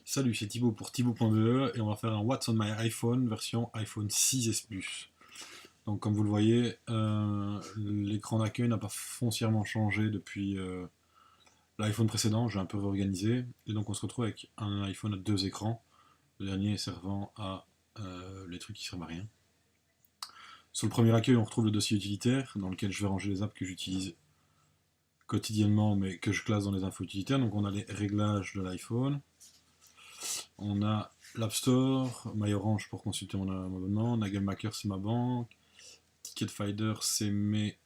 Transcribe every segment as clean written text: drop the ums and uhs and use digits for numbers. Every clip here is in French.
Salut, c'est Thibaut pour Thibaut.be et on va faire un What's on my iPhone version iPhone 6S Plus. Donc comme vous le voyez, l'écran d'accueil n'a pas foncièrement changé depuis l'iPhone précédent, j'ai un peu réorganisé et donc on se retrouve avec un iPhone à deux écrans, le dernier servant à les trucs qui servent à rien. Sur le premier accueil, on retrouve le dossier utilitaire dans lequel je vais ranger les apps que j'utilise quotidiennement mais que je classe dans les infos utilitaires. Donc on a les réglages de l'iPhone. On a l'App Store, MyOrange pour consulter mon abonnement, Nagelmaker c'est ma banque, Ticketfinder c'est mes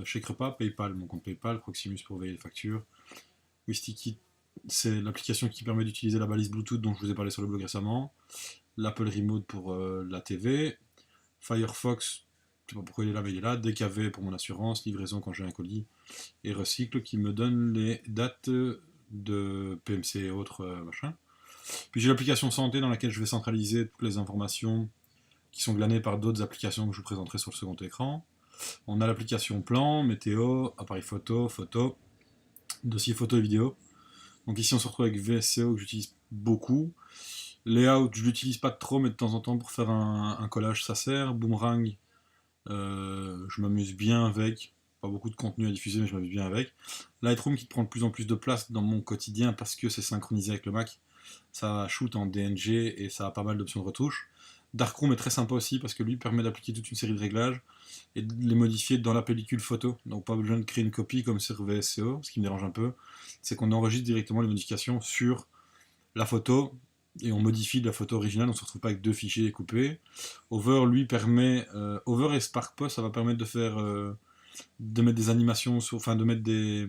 chèques repas, PayPal, mon compte PayPal, Proximus pour veiller les factures, Wistikit c'est l'application qui permet d'utiliser la balise Bluetooth dont je vous ai parlé sur le blog récemment, l'Apple Remote pour la TV, Firefox, je sais pas pourquoi il est là mais il est là, DKV pour mon assurance, livraison quand j'ai un colis, et Recycle qui me donne les dates de PMC et autres machins. Puis j'ai l'application santé dans laquelle je vais centraliser toutes les informations qui sont glanées par d'autres applications que je vous présenterai sur le second écran. On a l'application plan, météo, appareil photo, dossier photo et vidéo. Donc ici on se retrouve avec VSCO que j'utilise beaucoup. Layout, je l'utilise pas trop, mais de temps en temps pour faire un collage ça sert. Boomerang, je m'amuse bien avec. Pas beaucoup de contenu à diffuser, mais je m'amuse bien avec. Lightroom qui prend de plus en plus de place dans mon quotidien parce que c'est synchronisé avec le Mac. Ça shoot en DNG et ça a pas mal d'options de retouche. Darkroom est très sympa aussi parce que lui permet d'appliquer toute une série de réglages et de les modifier dans la pellicule photo. Donc pas besoin de créer une copie comme sur VSCO. Ce qui me dérange un peu, c'est qu'on enregistre directement les modifications sur la photo et on modifie la photo originale, on ne se retrouve pas avec deux fichiers découpés. Over lui permet, Over et SparkPost, ça va permettre de faire, de mettre des animations, enfin de mettre des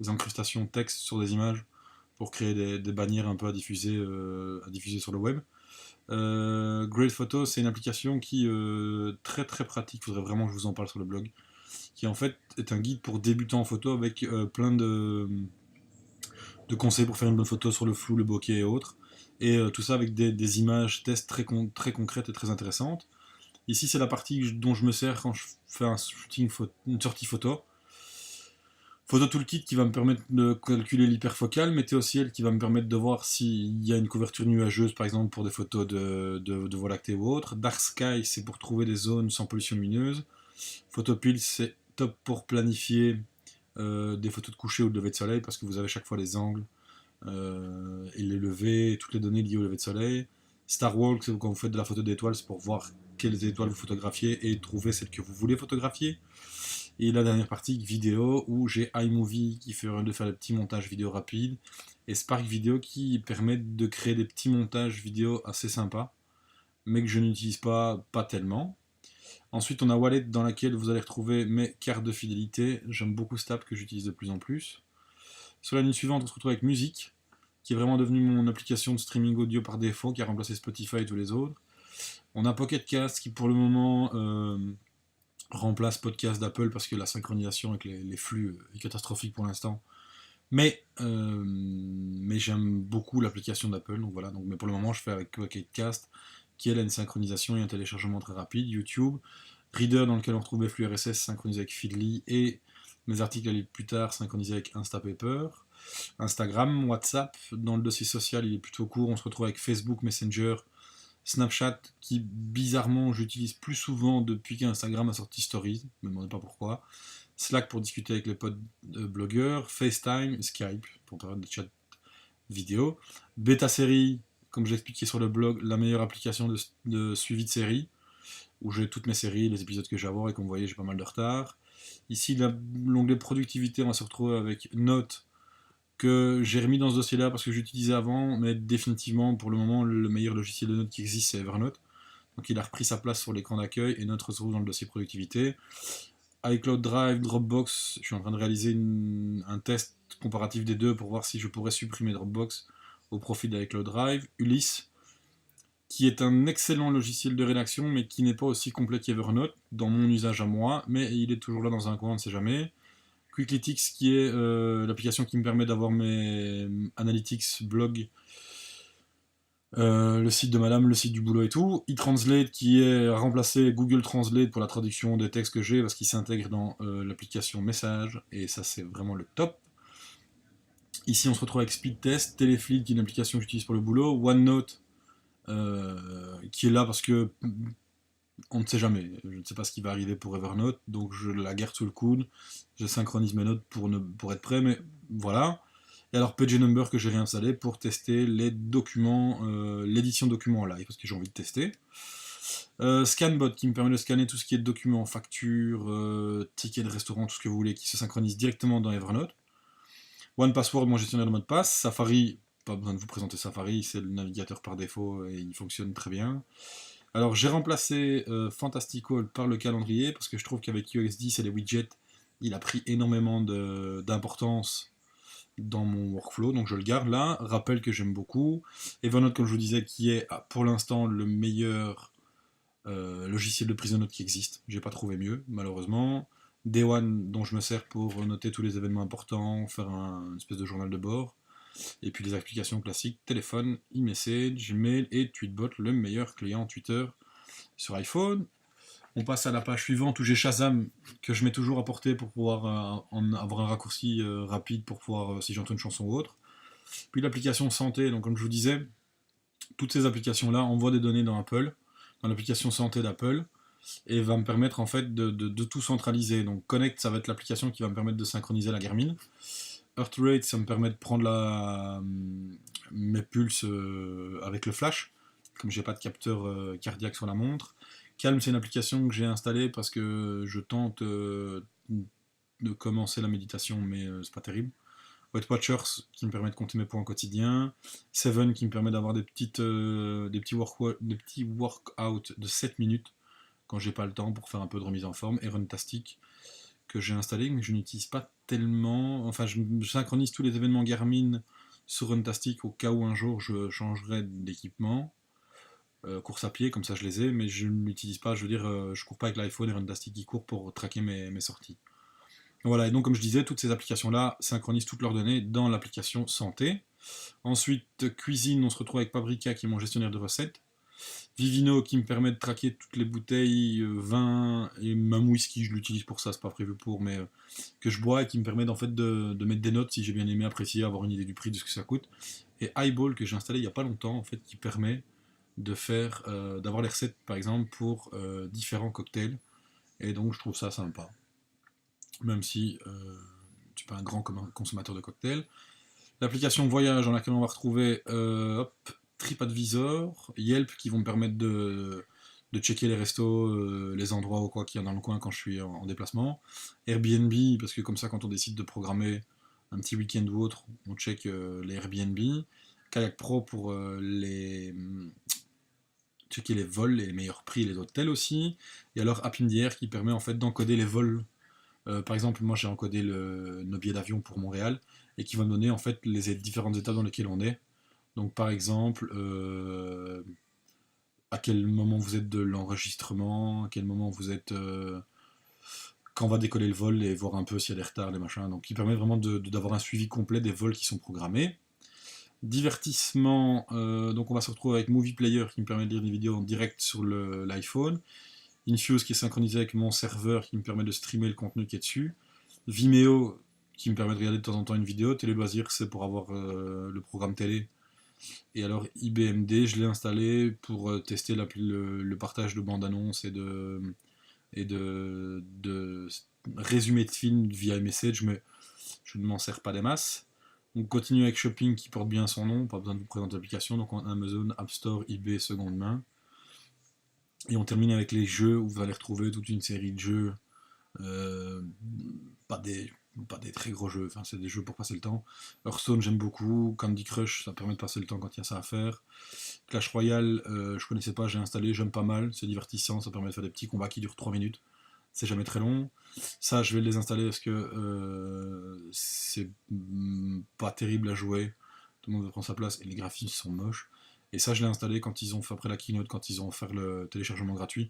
incrustations texte sur des images pour créer des bannières un peu à diffuser sur le web. Great Photo, c'est une application qui très très pratique, il faudrait vraiment que je vous en parle sur le blog, qui en fait est un guide pour débutants en photo avec plein de conseils pour faire une bonne photo sur le flou, le bokeh et autres. Et tout ça avec des images tests très concrètes et très intéressantes. Ici, c'est la partie dont je me sers quand je fais une sortie photo. Photo Toolkit qui va me permettre de calculer l'hyperfocale, Météo Ciel qui va me permettre de voir s'il y a une couverture nuageuse par exemple pour des photos de Voie lactée ou autre. Dark Sky c'est pour trouver des zones sans pollution lumineuse. Photopills c'est top pour planifier des photos de coucher ou de lever de soleil parce que vous avez chaque fois les angles et les levées, toutes les données liées au lever de soleil. Star Walk c'est quand vous faites de la photo d'étoiles, c'est pour voir quelles étoiles vous photographiez et trouver celles que vous voulez photographier. Et la dernière partie, vidéo, où j'ai iMovie qui fait de faire des petits montages vidéo rapides, et Spark Video qui permet de créer des petits montages vidéo assez sympas, mais que je n'utilise pas tellement. Ensuite, on a Wallet dans laquelle vous allez retrouver mes cartes de fidélité. J'aime beaucoup cette app que j'utilise de plus en plus. Sur la ligne suivante, on se retrouve avec Musique, qui est vraiment devenue mon application de streaming audio par défaut, qui a remplacé Spotify et tous les autres. On a Pocket Cast qui pour le moment remplace Podcast d'Apple parce que la synchronisation avec les flux est catastrophique pour l'instant. Mais j'aime beaucoup l'application d'Apple, donc voilà. Donc, mais pour le moment, je fais avec Pocket Cast, qui elle a une synchronisation et un téléchargement très rapide. YouTube, Reader dans lequel on retrouve mes flux RSS synchronisés avec Feedly et mes articles à lire plus tard synchronisés avec Instapaper. Instagram, WhatsApp, dans le dossier social, il est plutôt court. On se retrouve avec Facebook Messenger, Snapchat, qui bizarrement j'utilise plus souvent depuis qu'Instagram a sorti Stories, ne me demandez pas pourquoi. Slack pour discuter avec les potes blogueurs, FaceTime, Skype pour faire des chats vidéo. Beta Série, comme j'ai expliqué sur le blog, la meilleure application de suivi de séries, où j'ai toutes mes séries, les épisodes que j'ai à voir, et comme vous voyez j'ai pas mal de retard. Ici l'onglet productivité, on va se retrouver avec Notes, que j'ai remis dans ce dossier-là parce que j'utilisais avant, mais définitivement, pour le moment, le meilleur logiciel de notes qui existe, c'est Evernote. Donc il a repris sa place sur l'écran d'accueil et Note se retrouve dans le dossier productivité. iCloud Drive, Dropbox, je suis en train de réaliser un test comparatif des deux pour voir si je pourrais supprimer Dropbox au profit d'iCloud Drive. Ulysse, qui est un excellent logiciel de rédaction, mais qui n'est pas aussi complet qu'Evernote, dans mon usage à moi, mais il est toujours là dans un coin, on ne sait jamais. Quicklytics qui est l'application qui me permet d'avoir mes analytics blog, le site de madame, le site du boulot et tout. eTranslate qui est remplacé Google Translate pour la traduction des textes que j'ai parce qu'il s'intègre dans l'application message et ça c'est vraiment le top. Ici, on se retrouve avec Speedtest, Telefleet, qui est une application que j'utilise pour le boulot, OneNote, qui est là parce que on ne sait jamais. Je ne sais pas ce qui va arriver pour Evernote, donc je la garde sous le coude. Je synchronise mes notes pour être prêt, mais voilà. Et alors PageNumber que j'ai réinstallé pour tester les documents, l'édition de documents en live, parce que j'ai envie de tester. Scanbot qui me permet de scanner tout ce qui est documents, factures, tickets de restaurant, tout ce que vous voulez, qui se synchronise directement dans Evernote. OnePassword, mon gestionnaire de mots de passe. Safari, pas besoin de vous présenter Safari, c'est le navigateur par défaut et il fonctionne très bien. Alors j'ai remplacé Fantastical par le calendrier parce que je trouve qu'avec iOS 10 et les widgets, il a pris énormément d'importance dans mon workflow, donc je le garde là. Rappel que j'aime beaucoup. Evernote, comme je vous disais, qui est pour l'instant le meilleur logiciel de prise de notes qui existe. J'ai pas trouvé mieux, malheureusement. Day One, dont je me sers pour noter tous les événements importants, faire une espèce de journal de bord. Et puis les applications classiques, téléphone, e-message, mail et Tweetbot, le meilleur client Twitter sur iPhone. On passe à la page suivante où j'ai Shazam que je mets toujours à portée pour pouvoir avoir un raccourci rapide pour pouvoir, si j'entends une chanson ou autre. Puis l'application santé, donc comme je vous disais, toutes ces applications-là envoient des données dans Apple, dans l'application santé d'Apple, et va me permettre en fait de tout centraliser. Donc Connect, ça va être l'application qui va me permettre de synchroniser la Garmin. Heartrate, ça me permet de prendre mes pulses avec le flash, comme j'ai pas de capteur cardiaque sur la montre. Calm, c'est une application que j'ai installée parce que je tente de commencer la méditation, mais c'est pas terrible. Weight Watchers, qui me permet de compter mes points quotidiens. Seven, qui me permet d'avoir des petits workouts de 7 minutes quand j'ai pas le temps pour faire un peu de remise en forme. Et Runtastic, que j'ai installé, mais que je n'utilise pas tellement. Enfin, je synchronise tous les événements Garmin sur Runtastic au cas où un jour je changerai d'équipement. Course à pied, comme ça je les ai, mais je ne l'utilise pas. Je veux dire, je cours pas avec l'iPhone et Runtastic qui court pour traquer mes sorties. Voilà, et donc comme je disais, toutes ces applications-là synchronisent toutes leurs données dans l'application santé. Ensuite, cuisine, on se retrouve avec Paprika qui est mon gestionnaire de recettes. Vivino qui me permet de traquer toutes les bouteilles, vin et même whisky, je l'utilise pour ça, c'est pas prévu pour, mais que je bois et qui me permet en fait de mettre des notes si j'ai bien aimé, apprécier, avoir une idée du prix de ce que ça coûte. Et Highball que j'ai installé il y a pas longtemps en fait, qui permet de faire, d'avoir les recettes par exemple pour différents cocktails. Et donc je trouve ça sympa, même si je suis pas un grand consommateur de cocktails. L'application voyage dans laquelle on va retrouver TripAdvisor, Yelp qui vont me permettre de checker les restos, les endroits ou quoi qu'il y a dans le coin quand je suis en déplacement. Airbnb, parce que comme ça quand on décide de programmer un petit week-end ou autre, on check les Airbnb. Kayak Pro pour checker les vols et les meilleurs prix et les hôtels aussi. Et alors App in the Air qui permet en fait d'encoder les vols. Par exemple, moi j'ai encodé nos billets d'avion pour Montréal et qui va me donner en fait les différentes étapes dans lesquelles on est. Donc par exemple, à quel moment vous êtes de l'enregistrement, à quel moment vous êtes quand va décoller le vol et voir un peu s'il y a des retards, des machins. Donc il permet vraiment d'avoir un suivi complet des vols qui sont programmés. Divertissement, donc on va se retrouver avec Movie Player qui me permet de lire des vidéos en direct sur l'iPhone. Infuse qui est synchronisé avec mon serveur qui me permet de streamer le contenu qui est dessus. Vimeo qui me permet de regarder de temps en temps une vidéo. Télé Loisirs c'est pour avoir le programme télé. Et alors IBMD je l'ai installé pour tester le partage de bandes annonces et de résumé de films via message, mais je ne m'en sers pas des masses. On continue avec Shopping qui porte bien son nom, pas besoin de vous présenter l'application, donc on a Amazon, App Store, eBay, seconde main. Et on termine avec les jeux où vous allez retrouver toute une série de jeux, euh, pas, des, pas des très gros jeux, enfin c'est des jeux pour passer le temps. Hearthstone j'aime beaucoup, Candy Crush ça permet de passer le temps quand il y a ça à faire. Clash Royale je connaissais pas, j'ai installé, j'aime pas mal, c'est divertissant, ça permet de faire des petits combats qui durent 3 minutes, c'est jamais très long. Ça je vais les installer parce que c'est pas terrible à jouer, tout le monde veut prendre sa place et les graphismes sont moches. Et ça, je l'ai installé quand ils ont fait après la keynote, quand ils ont offert le téléchargement gratuit.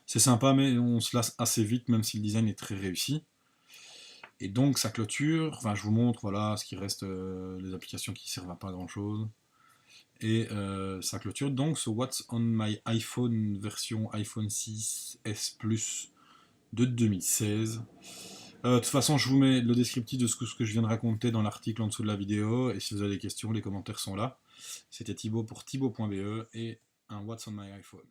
C'est sympa, mais on se lasse assez vite, même si le design est très réussi. Et donc, ça clôture. Enfin, je vous montre, voilà, ce qui reste, les applications qui servent à pas grand chose. Et ça clôture donc ce What's on my iPhone version iPhone 6S Plus de 2016. De toute façon, je vous mets le descriptif de ce que je viens de raconter dans l'article en dessous de la vidéo, et si vous avez des questions, les commentaires sont là. C'était Thibaut pour Thibaut.be et un What's on my iPhone.